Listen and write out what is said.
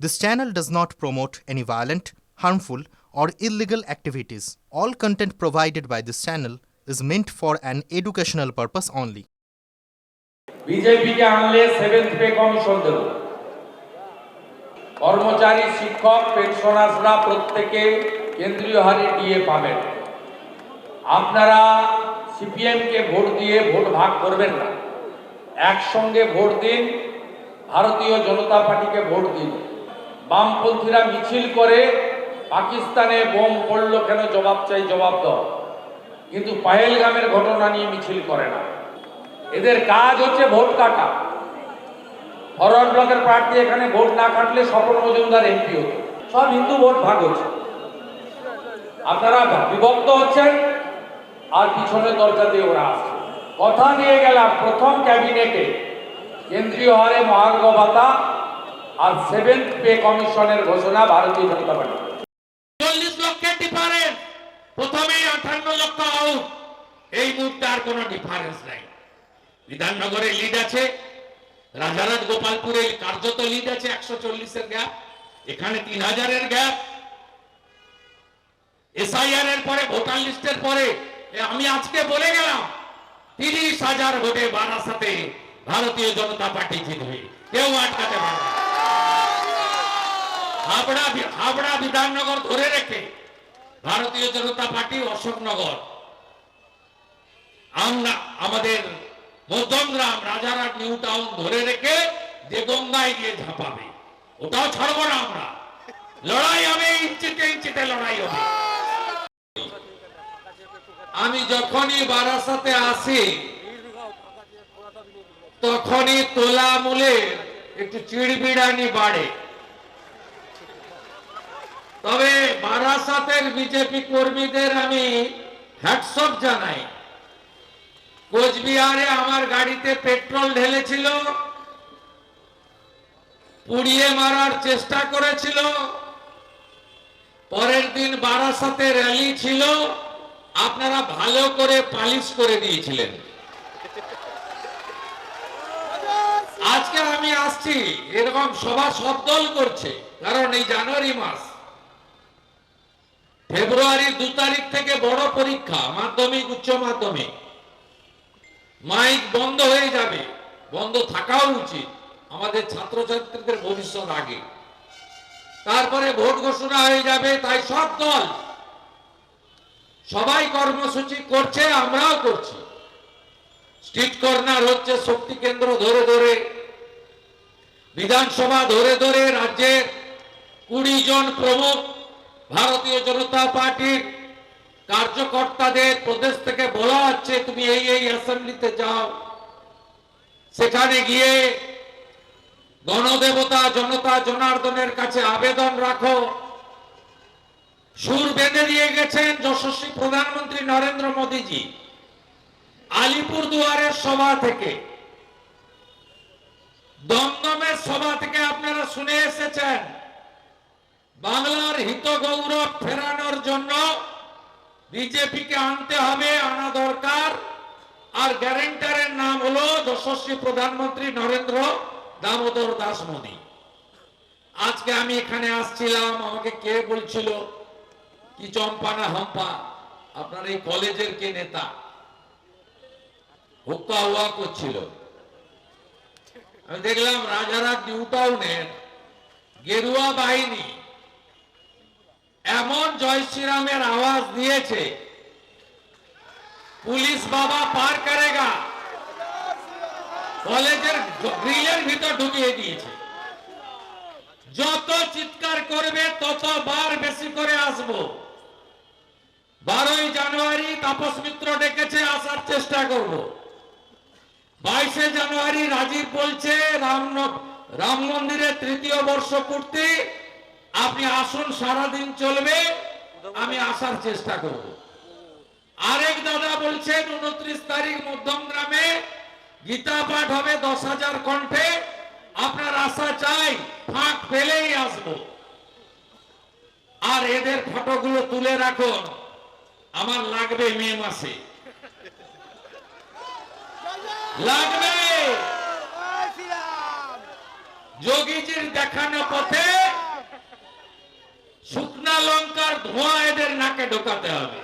This channel does not promote any violent, harmful, or illegal activities. All content provided by this channel is meant for an educational purpose only. BJP के आनले 7th पे commission দেব কর্মচারী শিক্ষক পেনশনাররা প্রত্যেকে কেন্দ্রীয় হারে DA পাবেন আপনারা CPM কে vote দিয়ে ভোট ভাগ করবেন না একসঙ্গে ভোট দিন ভারতীয় জনতা পার্টিকে ভোট দিন বামপন্থীরা মিছিল করে পাকিস্তানে বোম পড়লো কেন জবাব চাই জবাব দাও কিন্তু পাহেলগামের ঘটনা নিয়ে মিছিল করে না এদের কাজ হচ্ছে ভোট কাটা ফরওয়ার্ড ব্লকের প্রার্থী এখানে ভোট না কাটলে স্বপন মজুমদার এমপি হতো সব হিন্দু ভোট ভাগ হচ্ছে আপনারা বিভক্ত হচ্ছেন আর পিছনে দরজা দিয়ে ওরা আসছে কথা দিয়ে গেলাম প্রথম ক্যাবিনেটে কেন্দ্রীয় হারে মহার্ঘ ভাতা আর 7th পে কমিশনের ঘোষণা ভারতীয় জনতা পার্টি 40 লক্ষের ডিফারেন্স প্রথমেই 58 লক্ষ আউট এই মুহূর্তে আর কোনো ডিফারেন্স নাই বিধাননগরে লিড আছে রাজারাজ গোপালপুরে কার্যত লিড আছে 140 এর গ্যাপ এখানে 3000 এর গ্যাপ এসআইআর এর পরে ভোটার লিস্টের পরে আমি আজকে বলে গেলাম 30,000 ভোটে বারাসাতে ভারতীয় জনতা পার্টি জিতবে কেউ আটকাতে পারবে হাবড়া বিধাননগর ধরে রেখে ভারতীয় জনতা পার্টি অশোকনগর আমরা আমাদের মধ্যমগ্রাম রাজারহাট নিউ টাউন ধরে রেখে দেগঙ্গায় গিয়ে ঝাঁপাবে ওটাও ছাড়বো না আমরা লড়াই হবে ইঞ্চিতে ইঞ্চিতে লড়াই হবে আমি যখনই বারাসাতে আসি তখনই তোলামূলে একটু চিড়বিড়ানি বাড়ে তবে বারাসাতের বিজেপি কর্মীদের আমি হ্যাটস অফ জানাই কোচবিহারে আমার গাড়িতে পেট্রোল ঢেলেছিল পুড়িয়ে মারার চেষ্টা করেছিল পরের দিন বারাসাতে র্যালি ছিল আপনারা ভালো করে পালিশ করে দিয়েছিলেন আজকে আমি আসছি এরকম সভা সব দল করছে কারণ এই জানুয়ারি মাস ফেব্রুয়ারির 2 তারিখ থেকে বড় পরীক্ষা মাধ্যমিক উচ্চ মাধ্যমিক মাইক বন্ধ হয়ে যাবে বন্ধ থাকাও উচিত আমাদের ছাত্রছাত্রীদের ভবিষ্যৎ আগে তারপরে ভোট ঘোষণা হয়ে যাবে তাই সব দল সবাই কর্মসূচি করছে আমরাও করছি স্ট্রিট কর্নার হচ্ছে শক্তি কেন্দ্র ধরে ধরে বিধানসভা ধরে ধরে রাজ্যের 20 জন প্রমুখ ভারতীয় জনতা পার্টির কার্যকর্তাদের প্রদেশ থেকে বলা হচ্ছে তুমি এই অ্যাসেম্বলিতে যাও সেখানে গিয়ে গণদেবতা জনতা জনার্দনের কাছে আবেদন রাখো সুর বেঁধে দিয়ে গেছেন যশস্বী প্রধানমন্ত্রী নরেন্দ্র মোদীজি আলিপুরদুয়ারের সভা থেকে দমদমের সভা থেকে আপনারা শুনে এসেছেন বাংলার হিত গৌরব ফেরানোর জন্য বিজেপিকে আনতে হবে আনা দরকার আর গ্যারেন্টারের নাম হলো যশস্বী প্রধানমন্ত্রী নরেন্দ্র দামোদর দাস মোদী আজকে আমি এখানে আসছিলাম আমাকে কে বলছিল কি চম্পা না হাম্পা আপনার এই কলেজের কে নেতা হুক্কা হুয়া করছিল আমি দেখলাম রাজারহাট নিউ টাউনের গেরুয়া বাহিনী এমন জয় শ্রীরামের আওয়াজ দিয়েছে পুলিশ বাবা পার করেগা কলেজের গ্রিলের ভিতর ঢুকিয়ে দিয়েছে যত চিৎকার করবে তত বার বেশি করে আসবো 12 জানুয়ারি তাপস মিত্র ডেকেছে আসার চেষ্টা করব 22 জানুয়ারি রাজীব বলছে রাম মন্দিরের 3য় বর্ষপূর্তি আপনি আসুন সারাদিন চলবে আমি আসার চেষ্টা করব আরেক দাদা বলছেন 29 তারিখ মধ্যমগ্রামে গীতা পাঠ হবে 10,000 কণ্ঠে আপনার আশা চাই ফাঁক পেলেই আসবো আর এদের ফটোগুলো তুলে রাখুন আমার লাগবে মে মাসে লাগবে যোগীজির দেখানো পথে শুকনা লঙ্কার ধোঁয়া এদের নাকে ঢোকাতে হবে।